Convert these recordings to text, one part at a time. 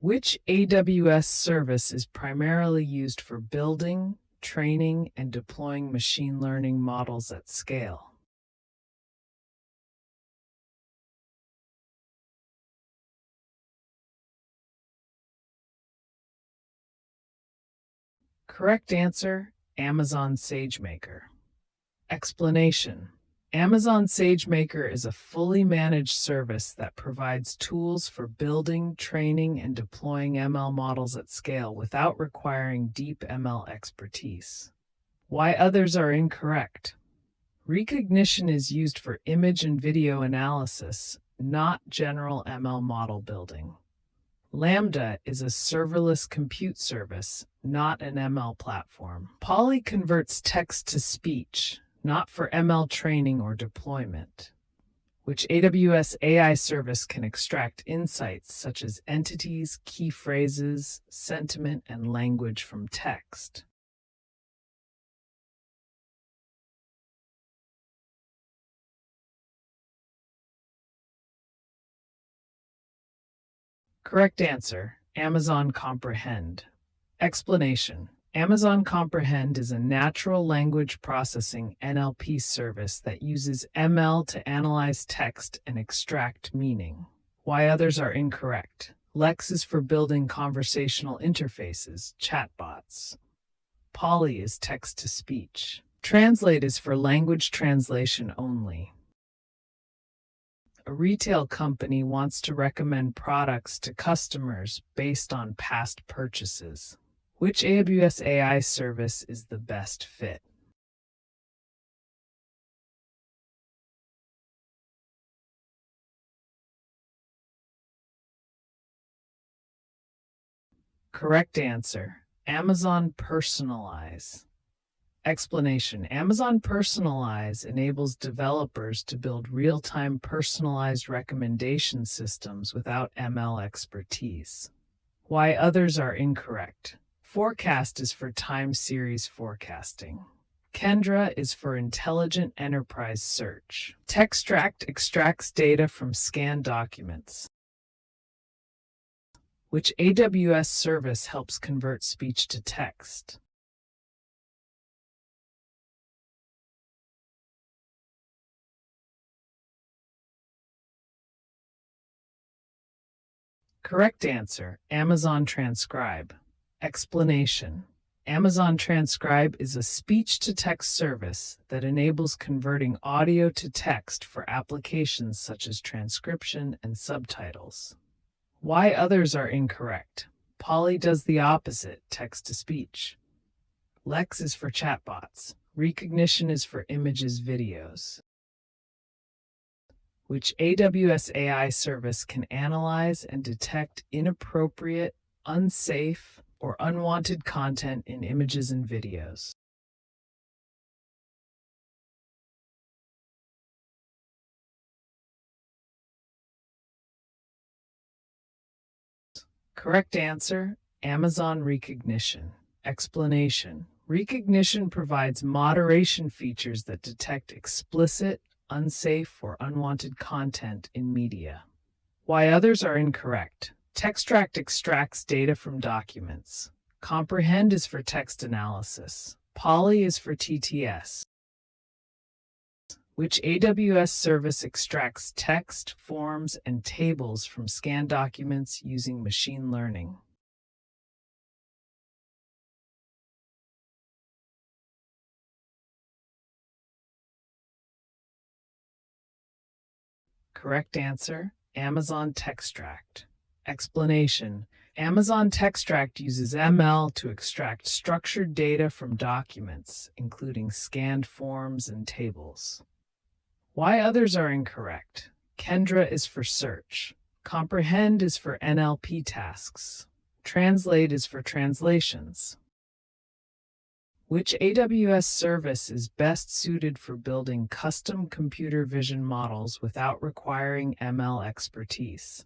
Which AWS service is primarily used for building, training, and deploying machine learning models at scale? Correct answer, Amazon SageMaker. Explanation. Amazon SageMaker is a fully managed service that provides tools for building, training, and deploying ML models at scale without requiring deep ML expertise. Why others are incorrect. Recognition is used for image and video analysis, not general ML model building. Lambda is a serverless compute service, not an ML platform. Poly converts text to speech, not for ML training or deployment. Which AWS AI service can extract insights such as entities, key phrases, sentiment, and language from text? Correct answer, Amazon Comprehend. Explanation. Amazon Comprehend is a natural language processing NLP service that uses ML to analyze text and extract meaning. Why others are incorrect. Lex is for building conversational interfaces, chatbots. Poly is text-to-speech. Translate is for language translation only. A retail company wants to recommend products to customers based on past purchases. Which AWS AI service is the best fit? Correct answer, Amazon Personalize. Explanation. Amazon Personalize enables developers to build real-time personalized recommendation systems without ML expertise. Why others are incorrect. Forecast is for time series forecasting. Kendra is for intelligent enterprise search. Textract extracts data from scanned documents. Which AWS service helps convert speech to text? Correct answer, Amazon Transcribe. Explanation. Amazon Transcribe is a speech-to-text service that enables converting audio to text for applications such as transcription and subtitles. Why others are incorrect. Poly does the opposite, text-to-speech. Lex is for chatbots. Recognition is for images, videos. Which AWS AI service can analyze and detect inappropriate, unsafe, or unwanted content in images and videos? Correct answer, Amazon Recognition. Explanation. Recognition provides moderation features that detect explicit, unsafe, or unwanted content in media. Why others are incorrect. Textract extracts data from documents. Comprehend is for text analysis. Poly is for TTS. Which AWS service extracts text, forms, and tables from scanned documents using machine learning? Correct answer, Amazon Textract. Explanation. Amazon Textract uses ML to extract structured data from documents, including scanned forms and tables. Why others are incorrect. Kendra is for search. Comprehend is for NLP tasks. Translate is for translations. Which AWS service is best suited for building custom computer vision models without requiring ML expertise?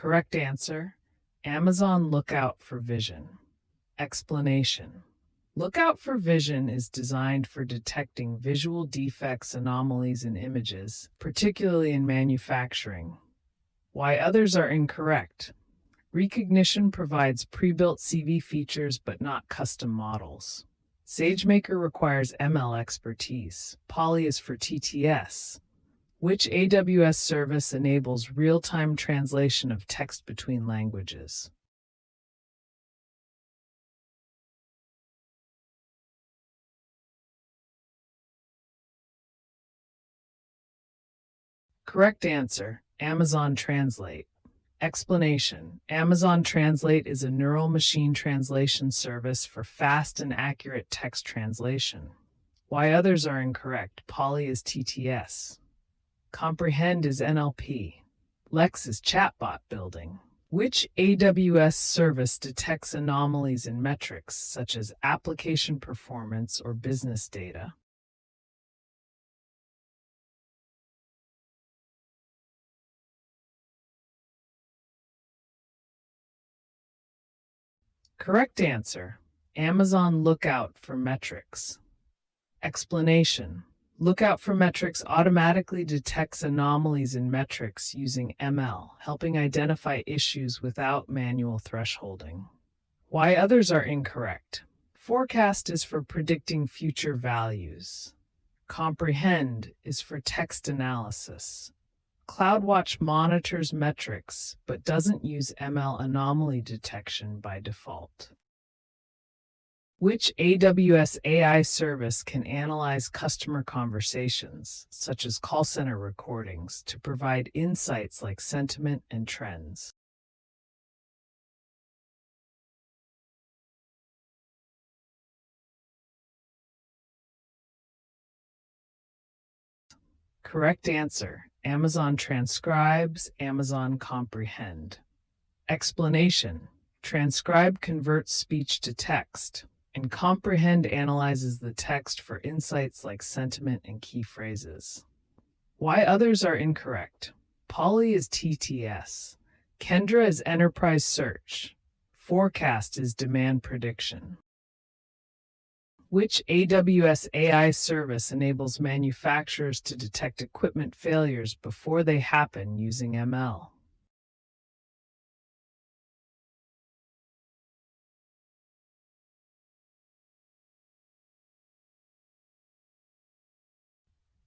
Correct answer, Amazon Lookout for Vision. Explanation. Lookout for Vision is designed for detecting visual defects, anomalies in images, particularly in manufacturing. Why others are incorrect. Rekognition provides pre-built CV features but not custom models. SageMaker requires ML expertise. Poly is for TTS. Which AWS service enables real-time translation of text between languages? Correct answer, Amazon Translate. Explanation: Amazon Translate is a neural machine translation service for fast and accurate text translation. Why others are incorrect. Poly is TTS. Comprehend is NLP. Lex is chatbot building. Which AWS service detects anomalies in metrics such as application performance or business data? Correct answer, Amazon Lookout for Metrics. Explanation: Lookout for Metrics automatically detects anomalies in metrics using ML, helping identify issues without manual thresholding. Why others are incorrect. Forecast is for predicting future values. Comprehend is for text analysis. CloudWatch monitors metrics but doesn't use ML anomaly detection by default. Which AWS AI service can analyze customer conversations, such as call center recordings, to provide insights like sentiment and trends? Correct answer, Amazon Transcribes, Amazon Comprehend. Explanation: Transcribe converts speech to text, and Comprehend analyzes the text for insights like sentiment and key phrases. Why others are incorrect. Poly is TTS. Kendra is enterprise search. Forecast is demand prediction. Which AWS AI service enables manufacturers to detect equipment failures before they happen using ML?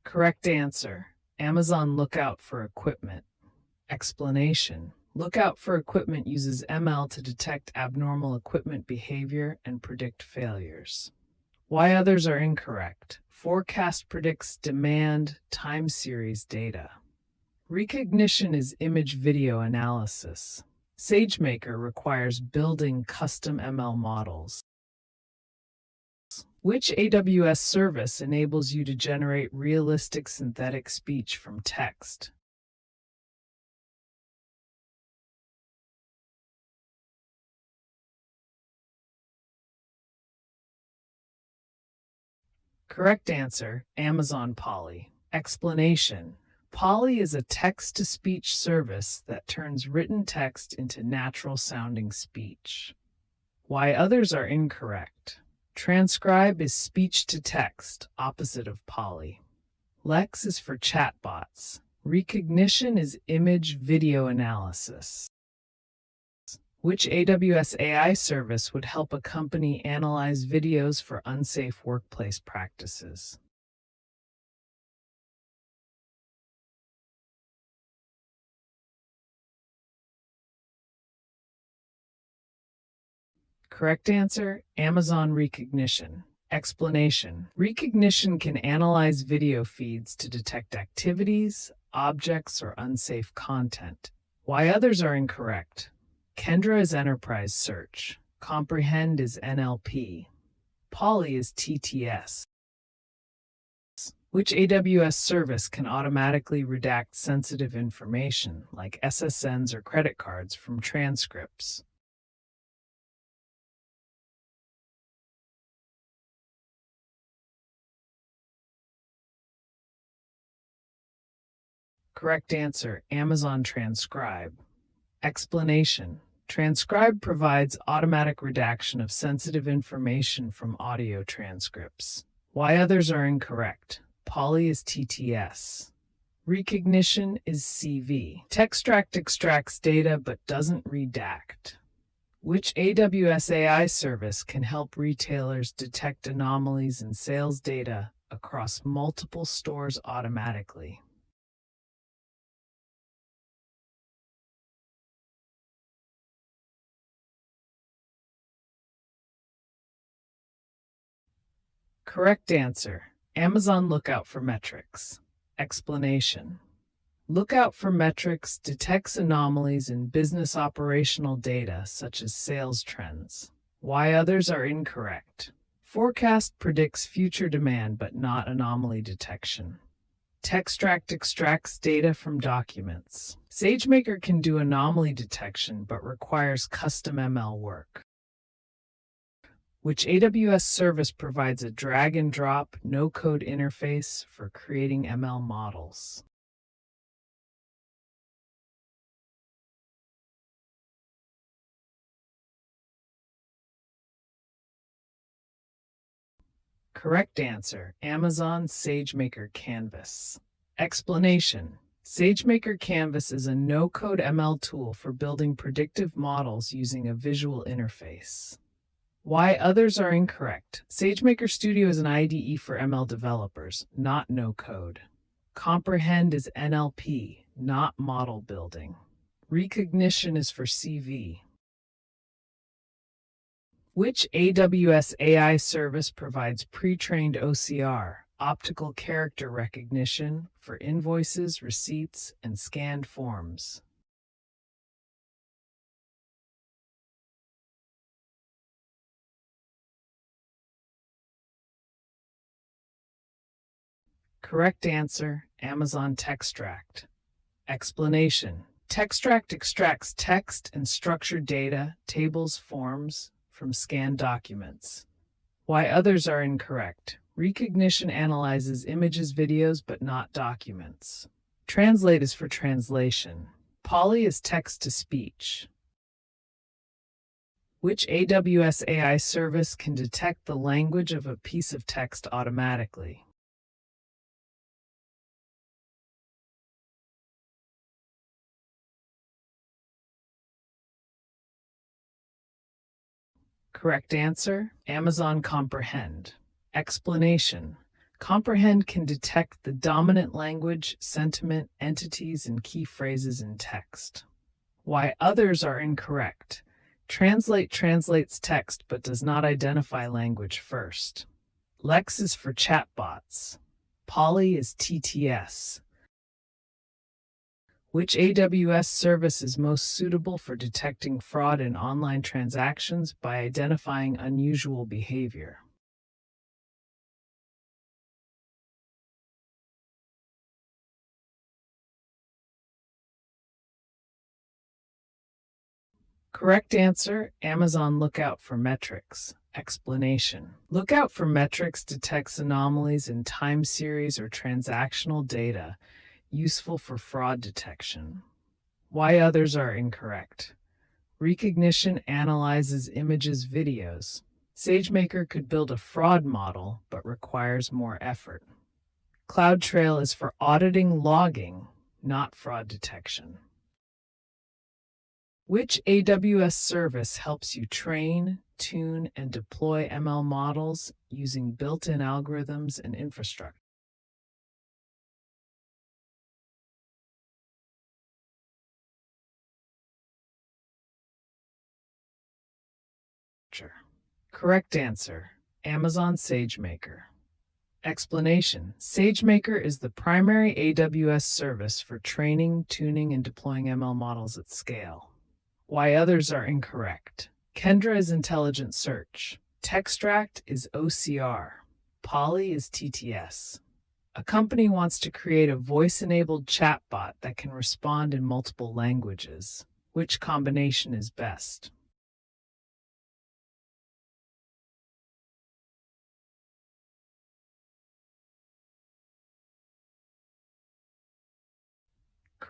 Correct answer, Amazon Lookout for Equipment. Explanation: Lookout for Equipment uses ML to detect abnormal equipment behavior and predict failures. Why others are incorrect. Forecast predicts demand time series data. Rekognition is image video analysis. SageMaker requires building custom ML models. Which AWS service enables you to generate realistic synthetic speech from text? Correct answer, Amazon Poly. Explanation: Poly is a text-to-speech service that turns written text into natural-sounding speech. Why others are incorrect. Transcribe is speech-to-text, opposite of Poly. Lex is for chatbots. Rekognition is image-video analysis. Which AWS AI service would help a company analyze videos for unsafe workplace practices? Correct answer, Amazon Rekognition. Explanation: Rekognition can analyze video feeds to detect activities, objects, or unsafe content. Why others are incorrect. Kendra is enterprise search. Comprehend is NLP. Poly is TTS. Which AWS service can automatically redact sensitive information like SSNs or credit cards from transcripts? Correct answer, Amazon Transcribe. Explanation: Transcribe provides automatic redaction of sensitive information from audio transcripts. Why others are incorrect. Poly is TTS. Recognition is CV. Textract extracts data but doesn't redact. Which AWS AI service can help retailers detect anomalies in sales data across multiple stores automatically? Correct answer. Amazon Lookout for Metrics. Explanation. Lookout for Metrics detects anomalies in business operational data such as sales trends. Why others are incorrect. Forecast predicts future demand but not anomaly detection. Textract extracts data from documents. SageMaker can do anomaly detection but requires custom ML work. Which AWS service provides a drag-and-drop, no-code interface for creating ML models? Correct answer. Amazon SageMaker Canvas. Explanation. SageMaker Canvas is a no-code ML tool for building predictive models using a visual interface. Why others are incorrect. SageMaker Studio is an IDE for ML developers, not no-code. Comprehend is NLP, not model building. Recognition is for CV. Which AWS AI service provides pre-trained OCR, optical character recognition, for invoices, receipts, and scanned forms? Correct answer, Amazon Textract. Explanation. Textract extracts text and structured data, tables, forms, from scanned documents. Why others are incorrect. Recognition analyzes images, videos, but not documents. Translate is for translation. Poly is text to speech. Which AWS AI service can detect the language of a piece of text automatically? Correct answer, Amazon Comprehend. Explanation. Comprehend can detect the dominant language, sentiment, entities, and key phrases in text. Why others are incorrect. Translate translates text but does not identify language first. Lex is for chatbots. Poly is TTS. Which AWS service is most suitable for detecting fraud in online transactions by identifying unusual behavior? Correct answer, Amazon Lookout for Metrics. Explanation. Lookout for Metrics detects anomalies in time series or transactional data, useful for fraud detection. Why others are incorrect. Recognition analyzes images, videos. SageMaker could build a fraud model, but requires more effort. CloudTrail is for auditing logging, not fraud detection. Which AWS service helps you train, tune, and deploy ML models using built-in algorithms and infrastructure? Correct answer, Amazon SageMaker. Explanation. SageMaker is the primary AWS service for training, tuning, and deploying ML models at scale. Why others are incorrect. Kendra is intelligent search. Textract is OCR. Poly is TTS. A company wants to create a voice-enabled chatbot that can respond in multiple languages. Which combination is best?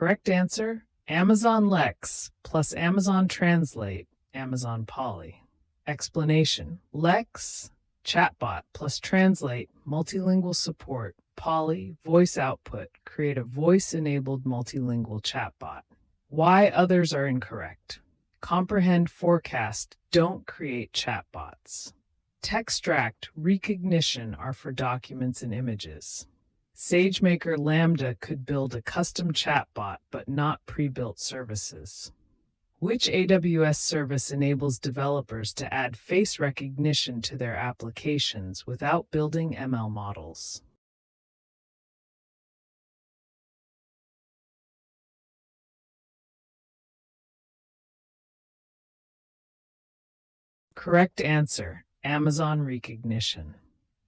Correct answer, Amazon Lex plus Amazon Translate, Amazon Polly. Explanation. Lex, chatbot plus Translate, multilingual support, Polly, voice output, create a voice-enabled multilingual chatbot. Why others are incorrect. Comprehend, forecast, don't create chatbots. Textract, recognition are for documents and images. SageMaker Lambda could build a custom chatbot but not pre-built services. Which AWS service enables developers to add face recognition to their applications without building ML models? Correct answer, Amazon Recognition.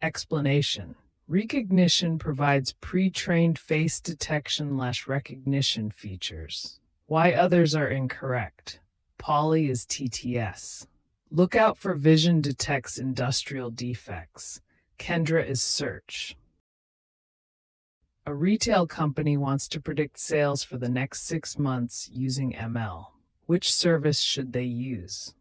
Explanation. Recognition provides pre-trained face detection/recognition features. Why others are incorrect. Polly is TTS. Lookout for Vision detects industrial defects. Kendra is search. A retail company wants to predict sales for the next 6 months using ML. Which service should they use?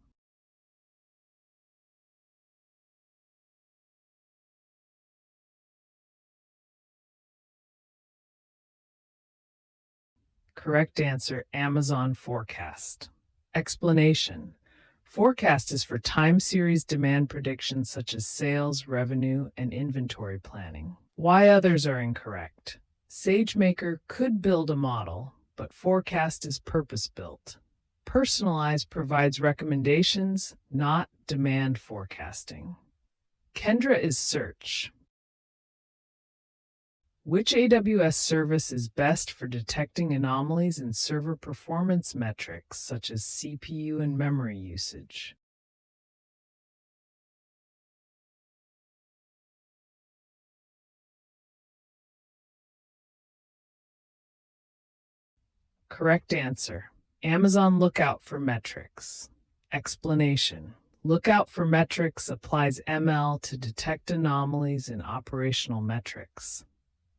Correct answer, Amazon Forecast. Explanation. Forecast is for time series demand predictions such as sales, revenue, and inventory planning. Why others are incorrect. SageMaker could build a model, but Forecast is purpose-built. Personalized provides recommendations, not demand forecasting. Kendra is search. Which AWS service is best for detecting anomalies in server performance metrics such as CPU and memory usage? Correct answer. Amazon Lookout for Metrics. Explanation. Lookout for Metrics applies ML to detect anomalies in operational metrics.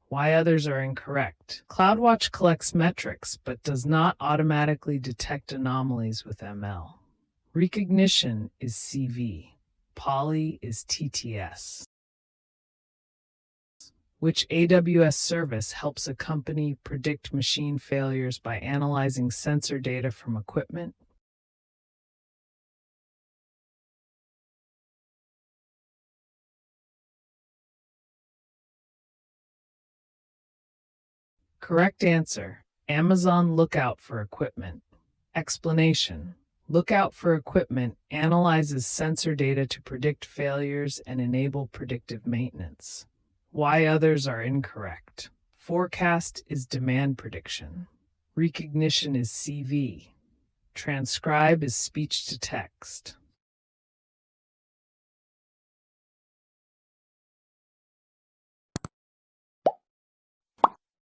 Why others are incorrect. CloudWatch collects metrics but does not automatically detect anomalies with ML. Recognition is CV. Polly is TTS. Which AWS service helps a company predict machine failures by analyzing sensor data from equipment? Correct answer, Amazon Lookout for Equipment. Explanation. Lookout for Equipment analyzes sensor data to predict failures and enable predictive maintenance. Why others are incorrect. Forecast is demand prediction. Recognition is CV. Transcribe is speech to text.